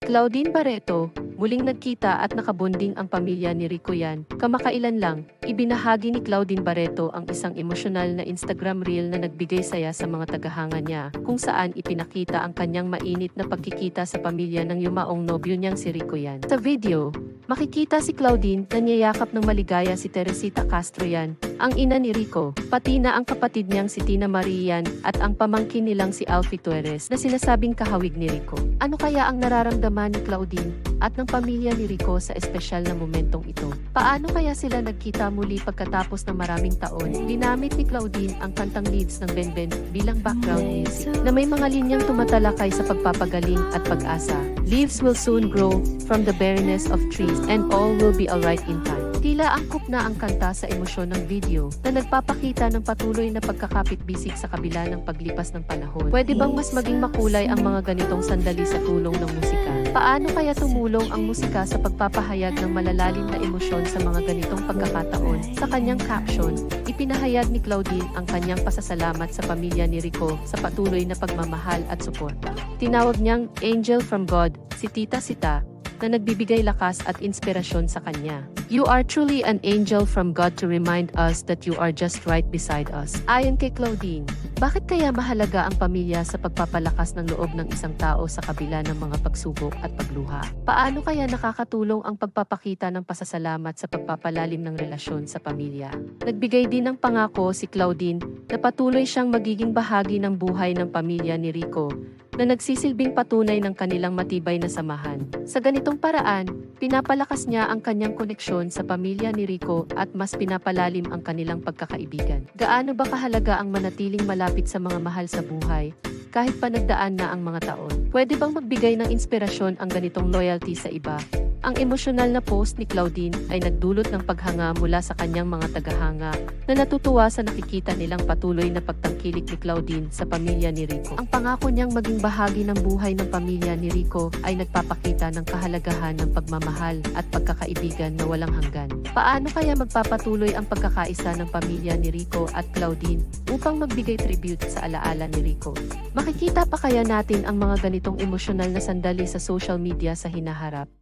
Claudine Barreto, muling nagkita at nakabonding ang pamilya ni Rico Yan. Kamakailan lang, ibinahagi ni Claudine Barreto ang isang emosyonal na Instagram reel na nagbigay saya sa mga tagahanga niya, kung saan ipinakita ang kanyang mainit na pagkikita sa pamilya ng yumaong nobyo niyang si Rico Yan. Sa video, makikita si Claudine na niyayakap ng maligaya si Teresita Castro Yan, ang ina ni Rico, pati na ang kapatid niyang si Tina Marie Yan at ang pamangkin nilang si Alfie Tuerres na sinasabing kahawig ni Rico. Ano kaya ang nararamdaman ni Claudine at ng pamilya ni Rico sa espesyal na momentong ito? Paano kaya sila nagkita muli pagkatapos ng maraming taon? Ginamit ni Claudine ang kantang leads ng Benben bilang background music na may mga linyang tumatalakay sa pagpapagaling at pag-asa. Leaves will soon grow from the barrenness of trees and all will be alright in time. Tila angkop na ang kanta sa emosyon ng video na nagpapakita ng patuloy na pagkakapit-bisig sa kabila ng paglipas ng panahon. Pwede bang mas maging makulay ang mga ganitong sandali sa tulong ng musika? Paano kaya tumulong ang musika sa pagpapahayag ng malalalim na emosyon sa mga ganitong pagkakataon? Sa kanyang caption, ipinahayag ni Claudine ang kanyang pasasalamat sa pamilya ni Rico sa patuloy na pagmamahal at suporta. Tinawag niyang Angel from God si Tita Sita, na nagbibigay lakas at inspirasyon sa kanya. You are truly an angel from God to remind us that you are just right beside us. Ayon kay Claudine, bakit kaya mahalaga ang pamilya sa pagpapalakas ng loob ng isang tao sa kabila ng mga pagsubok at pagluha? Paano kaya nakakatulong ang pagpapakita ng pasasalamat sa pagpapalalim ng relasyon sa pamilya? Nagbigay din ng pangako si Claudine na patuloy siyang magiging bahagi ng buhay ng pamilya ni Rico, na nagsisilbing patunay ng kanilang matibay na samahan. Sa ganitong paraan, pinapalakas niya ang kanyang koneksyon sa pamilya ni Rico at mas pinapalalim ang kanilang pagkakaibigan. Gaano ba kahalaga ang manatiling malapit sa mga mahal sa buhay, kahit pa nagdaan na ang mga taon? Pwede bang magbigay ng inspirasyon ang ganitong loyalty sa iba? Ang emosyonal na post ni Claudine ay nagdulot ng paghanga mula sa kanyang mga tagahanga na natutuwa sa nakikita nilang patuloy na pagtangkilik ni Claudine sa pamilya ni Rico. Ang pangako niyang maging bahagi ng buhay ng pamilya ni Rico ay nagpapakita ng kahalagahan ng pagmamahal at pagkakaibigan na walang hanggan. Paano kaya magpapatuloy ang pagkakaisa ng pamilya ni Rico at Claudine upang magbigay tribute sa alaala ni Rico? Makikita pa kaya natin ang mga ganitong emosyonal na sandali sa social media sa hinaharap?